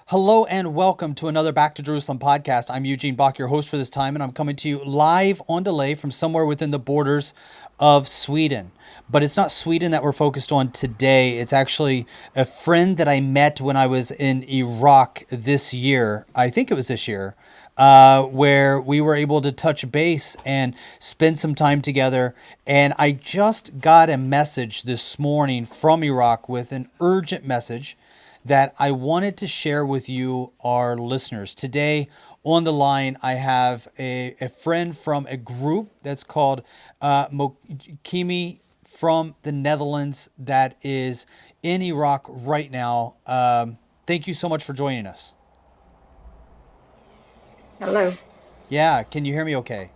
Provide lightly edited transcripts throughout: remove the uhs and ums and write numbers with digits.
Hello and welcome to another Back to Jerusalem podcast. I'm Eugene Bach, your host for this time, and I'm coming to you live on delay from somewhere within the borders of Sweden. But it's not Sweden that we're focused on today. It's actually a friend that I met when I was in Iraq this year. I think it was this year. Where we were able to touch base and spend some time together. And I just got a message this morning from Iraq with an urgent message that I wanted to share with you, our listeners. Today on the line, I have a friend from a group that's called Mokimi from the Netherlands that is in Iraq right now. Thank you so much for joining us. Hello. Yeah, can you hear me okay?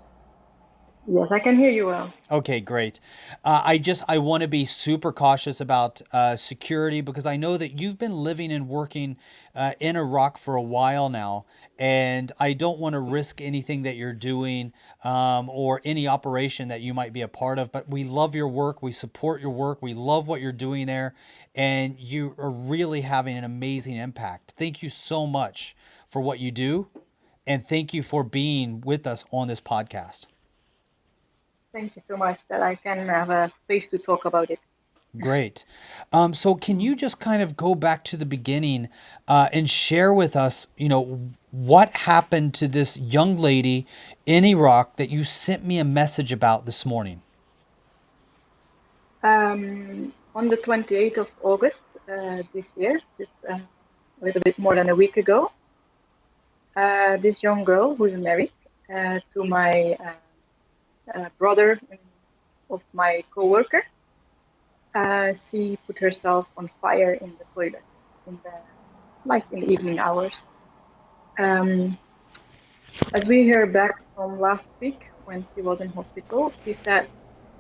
Yes, I can hear you well. Okay, great. I want to be super cautious about security because I know that you've been living and working in Iraq for a while now, and I don't want to risk anything that you're doing or any operation that you might be a part of. But we love your work, we support your work, we love what you're doing there, and you are really having an amazing impact. Thank you so much for what you do, and thank you for being with us on this podcast. Thank you so much that I can have a space to talk about it. Great. So can you just kind of go back to the beginning and share with us, what happened to this young lady in Iraq that you sent me a message about this morning? On the 28th of August this year, just a little bit more than a week ago, this young girl who's married to my brother of my coworker, she put herself on fire in the toilet in the in the evening hours. Um, as we hear back from last week when she was in hospital, she said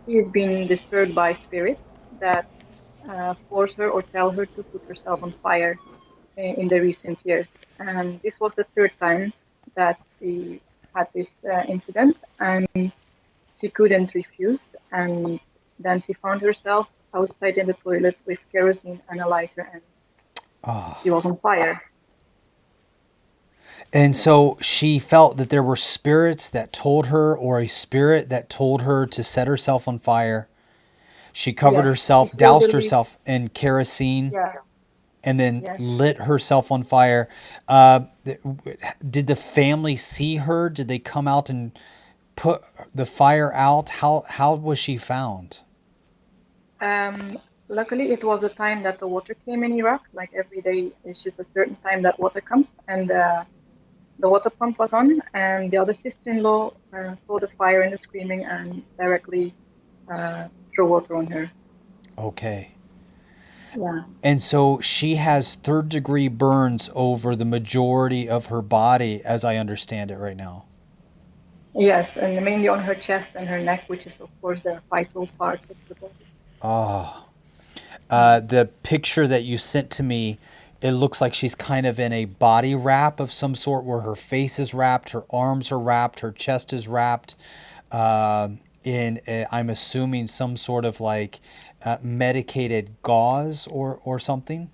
she had been disturbed by spirits that force her or tell her to put herself on fire in the recent years. And this was the third time that she had this incident, and she couldn't refuse. And then she found herself outside in the toilet with kerosene and a lighter, and Ah. she was on fire. And Yes, so she felt that there were spirits that told her, or a spirit that told her to set herself on fire. She covered yes, she herself, still doused believes. herself in kerosene, Yeah, and then yes. lit herself on fire. Uh, did the family see her? Did they come out and put the fire out? How was she found? Luckily, it was the time that the water came in Iraq. Like every day, it's just a certain time that water comes, and the water pump was on. And the other sister-in-law saw the fire and the screaming, and directly threw water on her. Okay. Yeah. And so she has third degree burns over the majority of her body, as I understand it right now. Yes, and mainly on her chest and her neck, which is of course the vital parts of the body. Ah. Yeah. The picture that you sent to me, it looks like she's kind of in a body wrap of some sort where her face is wrapped, her arms are wrapped, her chest is wrapped. In I'm assuming some sort of like medicated gauze or something.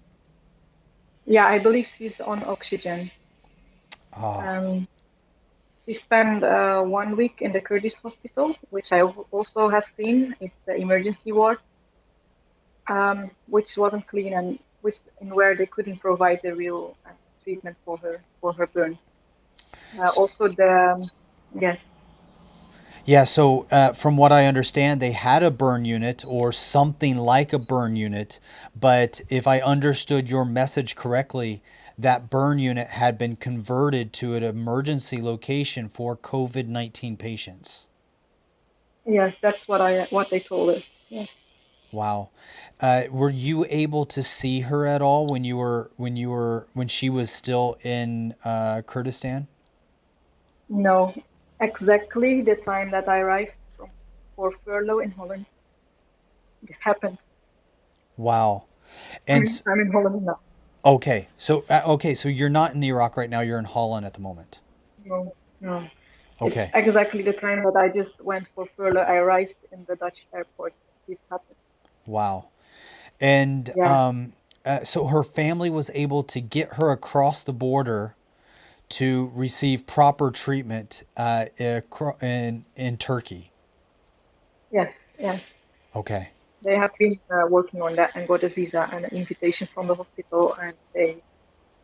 Yeah, I believe she's on oxygen. Ah, Um, she spent 1 week in the Kurdish hospital, which I also have seen. It's the emergency ward, which wasn't clean and which in where they couldn't provide the real treatment for her burns. so, Also the yes, yeah. So from what I understand, they had a burn unit or something like a burn unit, but if I understood your message correctly, that burn unit had been converted to an emergency location for COVID-19 patients. yes, that's what they told us. Yes. Wow. Were you able to see her at all when she was still in Kurdistan? No, exactly the time that I arrived for furlough in Holland, this happened. Wow. I And mean, I'm in Holland now. okay, so you're not in Iraq right now. You're in Holland at the moment. No, no. It's Okay. exactly the time that I just went for furlough. I arrived in the Dutch airport. This happened. Wow. And Yeah. so her family was able to get her across the border to receive proper treatment in Turkey. Yes, yes. Okay. They have been working on that and got a visa and an invitation from the hospital, and they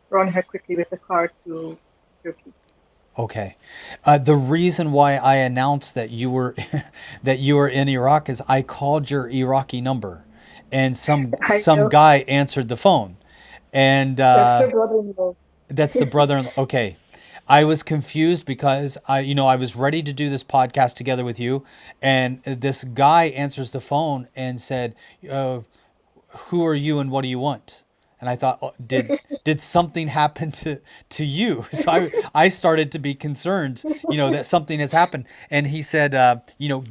run her quickly with the car to Turkey. Okay. The reason why I announced that you were that you were in Iraq is I called your Iraqi number, and I some know. guy answered the phone, and That's her brother-in-law. that's the brother. Okay. I was confused because I was ready to do this podcast together with you, and this guy answers the phone and said, uh, "Who are you and what do you want?" And I thought, oh, did something happen to you? So I started to be concerned, that something has happened. And he said,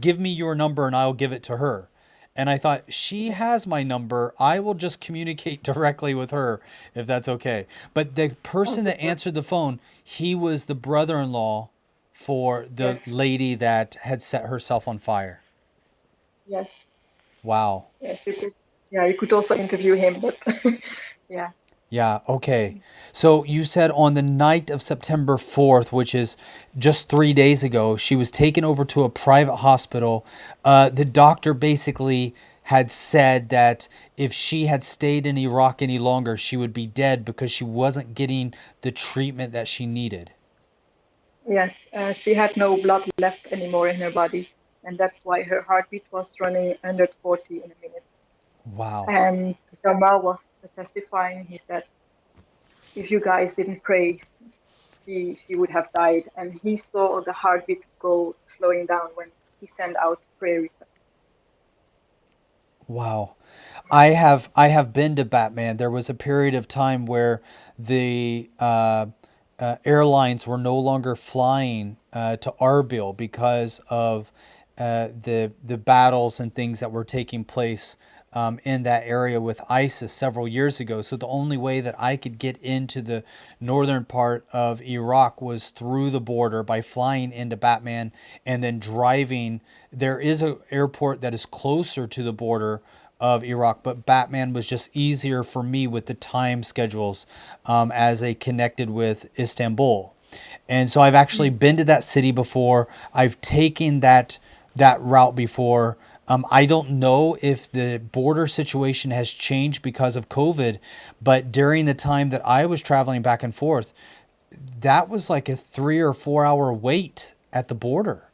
give me your number and I'll give it to her. And I thought, she has my number. I will just communicate directly with her if that's okay. But the Oh, person that super. answered the phone, he was the brother-in-law for the Yes, lady that had set herself on fire. yes, Wow. yes. You could, yeah, you could also interview him, but yeah. Yeah, okay. So you said on the night of September 4th, which is just 3 days ago, she was taken over to a private hospital. The doctor basically had said that if she had stayed in Iraq any longer, she would be dead because she wasn't getting the treatment that she needed. Yes, she had no blood left anymore in her body, and that's why her heartbeat was running 140 in a minute. Wow. And Jamal was testifying. He said, "If you guys didn't pray, she would have died." And he saw the heartbeat go slowing down when he sent out prayer requests. Wow. I have been to Batman. There was a period of time where the airlines were no longer flying to Arbil because of the battles and things that were taking place in that area with ISIS several years ago. So the only way that I could get into the northern part of Iraq was through the border by flying into Batman and then driving. There is an airport that is closer to the border of Iraq, but Batman was just easier for me with the time schedules as they connected with Istanbul. And so I've actually been to that city before. I've taken that route before. I don't know if the border situation has changed because of COVID, but during the time that I was traveling back and forth, that was like a 3 or 4 hour wait at the border.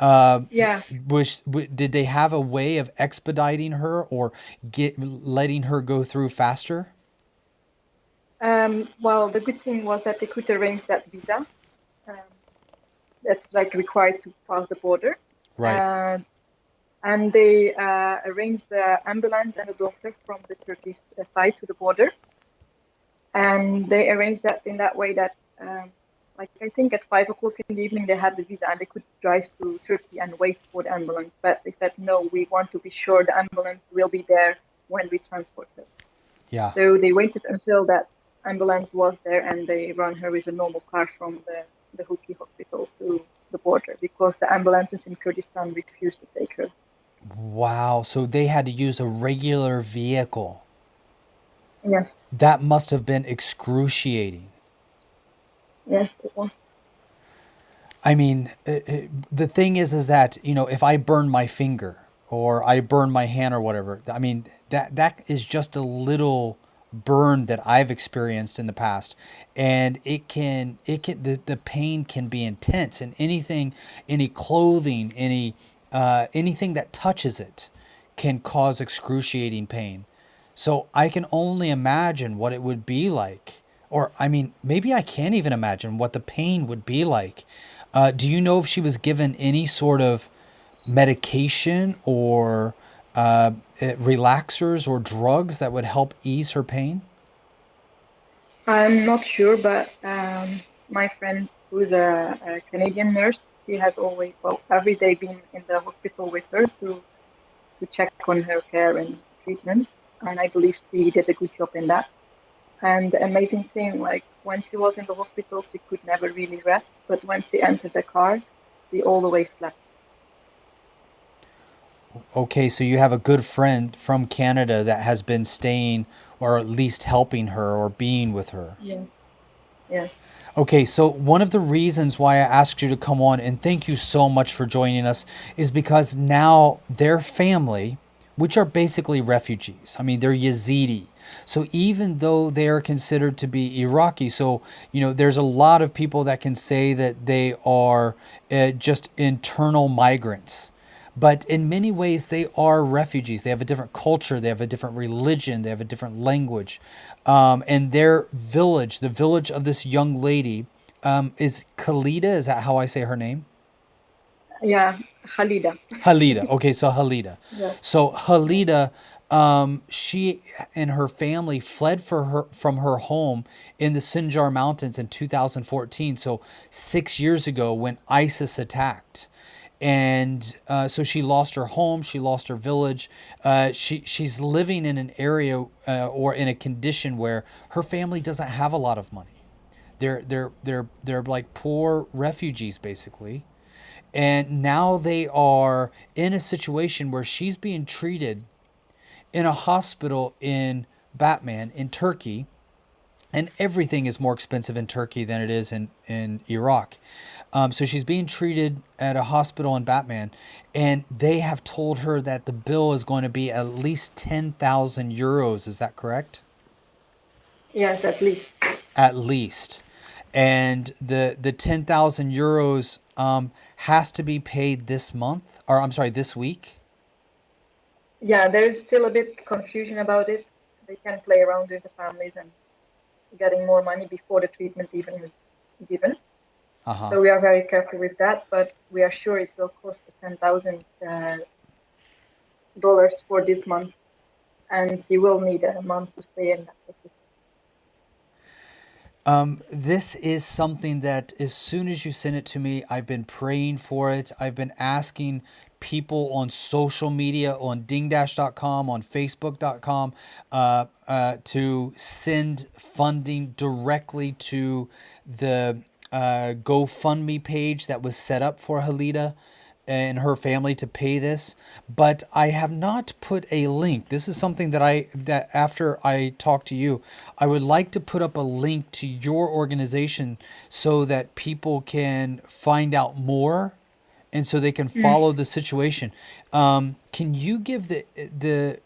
Yeah. Did they have a way of expediting her or letting her go through faster? Well, the good thing was that they could arrange that visa. Um, that's like required to pass the border. Right. Uh, and they arranged the ambulance and the doctor from the Turkish side to the border. And they arranged that in that way that, like, I think at 5 o'clock in the evening, they had the visa and they could drive to Turkey and wait for the ambulance. But they said, no, we want to be sure the ambulance will be there when we transport her. Yeah. So they waited until that ambulance was there and they ran her with a normal car from the Huki hospital to the border because the ambulances in Kurdistan refused to take her. Wow. So they had to use a regular vehicle. Yes, That must have been excruciating. yes, it was. I mean, the thing is that if I burn my finger or I burn my hand or whatever, I mean that is just a little burn that I've experienced in the past, and the pain can be intense, and any clothing, anything that touches it, can cause excruciating pain. So I can only imagine what it would be like. Or, I mean, maybe I can't even imagine what the pain would be like. Do you know if she was given any sort of medication or relaxers or drugs that would help ease her pain? I'm not sure, but my friend, who's a Canadian nurse, she has always, well, every day been in the hospital with her to check on her care and treatment. And I believe she did a good job in that. And the amazing thing, like when she was in the hospital, she could never really rest. But when she entered the car, she always slept. Okay, so you have a good friend from Canada that has been staying or at least helping her or being with her. Yes. Yes. Okay, so one of the reasons why I asked you to come on, and thank you so much for joining us, is because now their family, which are basically refugees, I mean, they're Yazidi. So even though they are considered to be Iraqi, so, there's a lot of people that can say that they are just internal migrants. But in many ways, they are refugees. They have a different culture, they have a different religion, they have a different language. And their village, the village of this young lady, is Khalida. Is that how I say her name? Yeah. Khalida. Halida. Okay, so Halida. Yes. So Yes. Halida, she and her family fled from her home in the Sinjar Mountains in 2014. So 6 years ago, when ISIS attacked, and so she lost her home, she lost her village. She's living in an area or in a condition where her family doesn't have a lot of money. They're like poor refugees basically, and now they are in a situation where she's being treated in a hospital in Batman in Turkey, and everything is more expensive in Turkey than it is in Iraq. So she's being treated at a hospital in Batman, and they have told her that the bill is going to be at least 10,000 euros. Is that correct? Yes. At least. At least. And the 10,000 euros has to be paid this month, or I'm sorry, this week. Yeah. There is still a bit confusion about it. They can play around with the families and getting more money before the treatment even is given. Uh huh. So we are very careful with that, but we are sure it will cost $10,000 dollars for this month, and she will need a month to stay in that facility. This is something that as soon as you sent it to me, I've been praying for it. I've been asking people on social media, on dingdash.com, on facebook.com, to send funding directly to the GoFundMe page that was set up for Halida and her family to pay this, but I have not put a link. This is something that after I talk to you, I would like to put up a link to your organization so that people can find out more and so they can Mm. follow the situation. Can you give the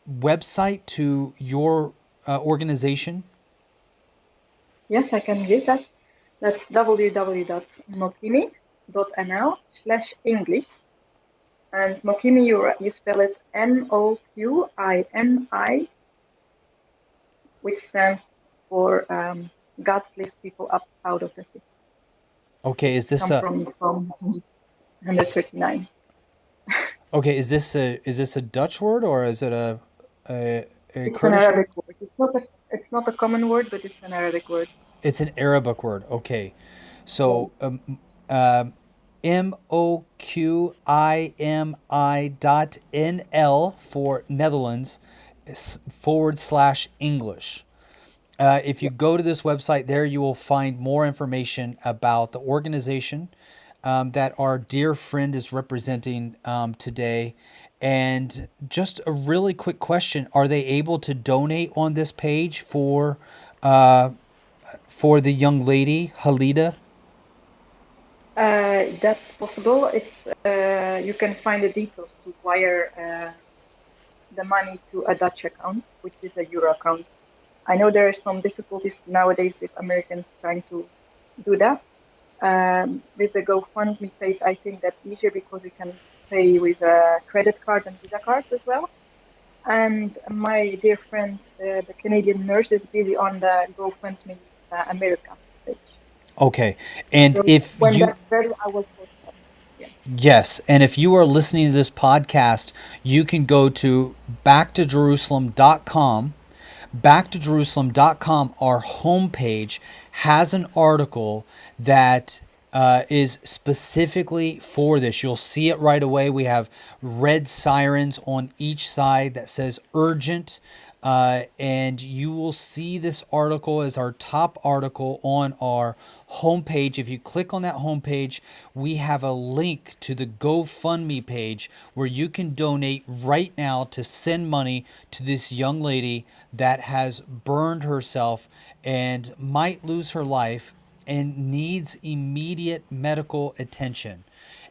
website to your organization? Yes, I can give that. That's www.mokimi.nl/English. And Mokimi, you spell it Moqimi, which stands for God's lift people up out of the sea. Okay, is this Come a from 139. okay? Is this a Dutch word or is it a It's an Kurdish word? Arabic word. It's not a common word, but it's an Arabic word. It's an Arabic word. Okay. Yeah. So MOQIMI.NL for Netherlands / English. If you Yeah. go to this website, there you will find more information about the organization that our dear friend is representing today. And just a really quick question: are they able to donate on this page uh, for the young lady Halida? That's possible. It's you can find the details to wire the money to a Dutch account, which is a euro account. I know there are some difficulties nowadays with Americans trying to do that. With the GoFundMe page, I think that's easier because we can pay with a credit card and Visa card as well. And my dear friend, the Canadian nurse, is busy on the GoFundMe America page. Okay. And So if when you that's ready, I will post that. Yes. Yes, and if you are listening to this podcast, you can go to backtojerusalem.com. Backtojerusalem.com, our homepage, has an article that is specifically for this. You'll see it right away. We have red sirens on each side that says urgent. And you will see this article as our top article on our homepage. If you click on that homepage, we have a link to the GoFundMe page where you can donate right now to send money to this young lady that has burned herself and might lose her life and needs immediate medical attention.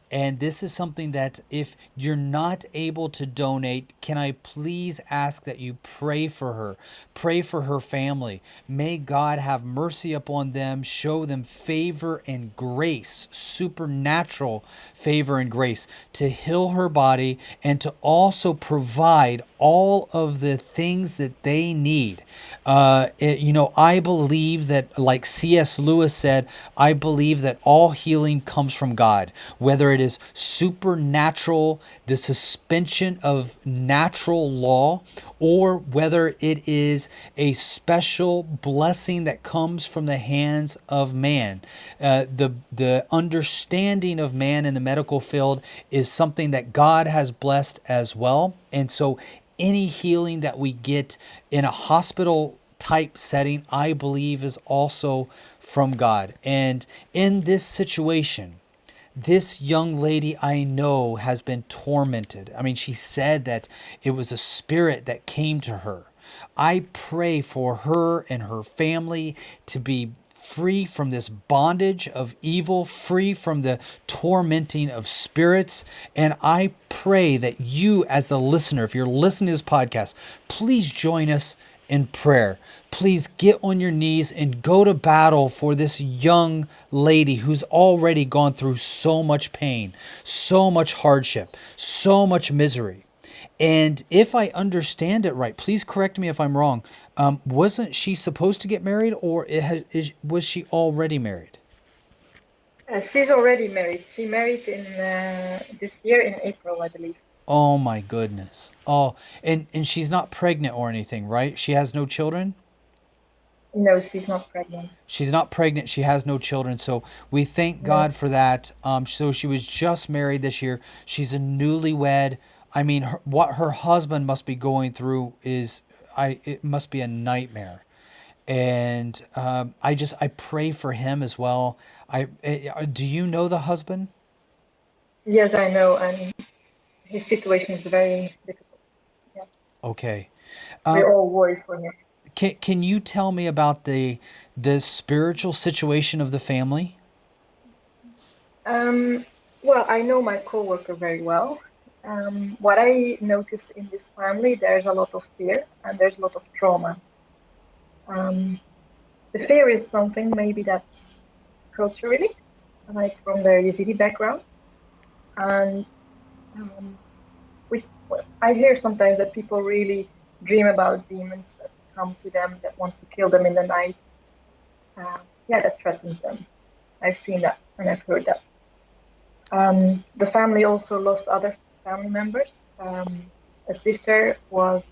And this is something that if you're not able to donate, can I please ask that you pray for her family. May God have mercy upon them, show them favor and grace, supernatural favor and grace to heal her body and to also provide all of the things that they need. I believe that, like C.S. Lewis said, I believe that all healing comes from God, whether it is supernatural, the suspension of natural law, or whether it is a special blessing that comes from the hands of man. The understanding of man in the medical field is something that God has blessed as well. And so any healing that we get in a hospital type setting, I believe is also from God. And in this situation, this young lady I know has been tormented. I mean, she said that it was a spirit that came to her. I pray for her and her family to be free from this bondage of evil, free from the tormenting of spirits. And I pray that you, as the listener, if you're listening to this podcast, please join us in prayer. Please get on your knees and go to battle for this young lady who's already gone through so much pain, so much hardship, so much misery. And if I understand it right, please correct me if I'm wrong. Wasn't she supposed to get married, or was she already married? She's already married. She married in this year in April, I believe. Oh my goodness. Oh, and she's not pregnant or anything, right? She has no children? No, she's not pregnant. She's not pregnant. She has no children. So we thank No. God for that. So she was just married this year. She's a newlywed. I mean, what her husband must be going through it must be a nightmare. And I pray for him as well. Do you know the husband? Yes, I know, and his situation is very difficult. Yes, Okay. we're all worried for him. Can you tell me about the spiritual situation of the family? Um, well, I know my coworker very well. What I notice in this family, there's a lot of fear and there's a lot of trauma. Um, the fear is something maybe that's culturally, like from the Yazidi background, and um, we, I hear sometimes that people really dream about demons that come to them that want to kill them in the night. Yeah, that threatens them. I've seen that and I've heard that. The family also lost other family members. A sister was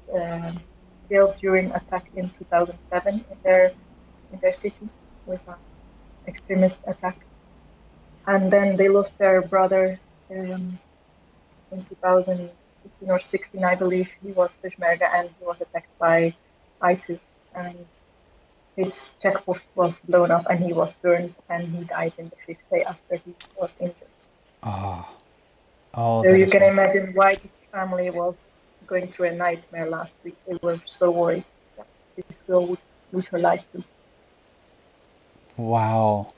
killed during attack in 2007 in their city with an extremist attack, and then they lost their brother in 2015 or 16, I believe. He was Peshmerga and he was attacked by ISIS, and his checkpost was blown up and he was burned and he died in the fifth day after he was injured. Ah, oh, So that you is can horrible. imagine why this family was going through a nightmare last week. They were so worried that this girl would lose her life too. Wow.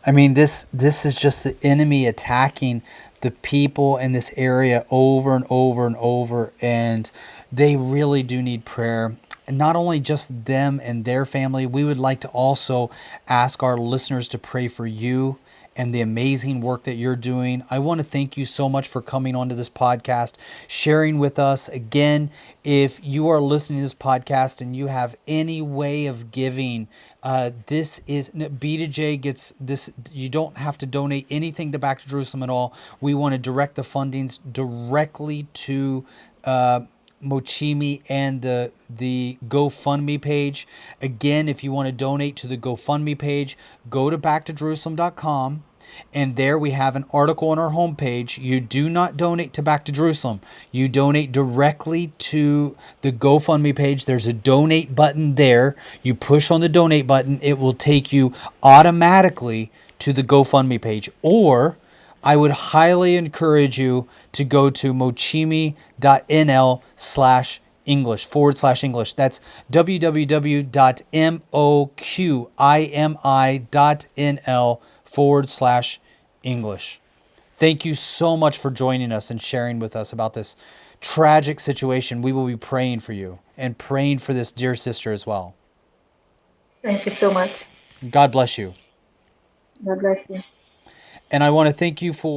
I mean, this is just the enemy attacking the people in this area over and over and over, and they really do need prayer. And not only just them and their family, we would like to also ask our listeners to pray for you and the amazing work that you're doing. I want to thank you so much for coming onto this podcast, sharing with us. Again, if you are listening to this podcast and you have any way of giving, this is B2J gets this. You don't have to donate anything to Back to Jerusalem at all. We want to direct the fundings directly to Mochimi and the GoFundMe page. Again, if you want to donate to the GoFundMe page, go to backtojerusalem.com. And there we have an article on our homepage. You do not donate to Back to Jerusalem. You donate directly to the GoFundMe page. There's a donate button there. You push on the donate button, it will take you automatically to the GoFundMe page. Or I would highly encourage you to go to mochimi.nl/English /English. That's www.moqimi.nl/English. Thank you so much for joining us and sharing with us about this tragic situation. We will be praying for you and praying for this dear sister as well. Thank you so much. God bless you. God bless you. And I want to thank you for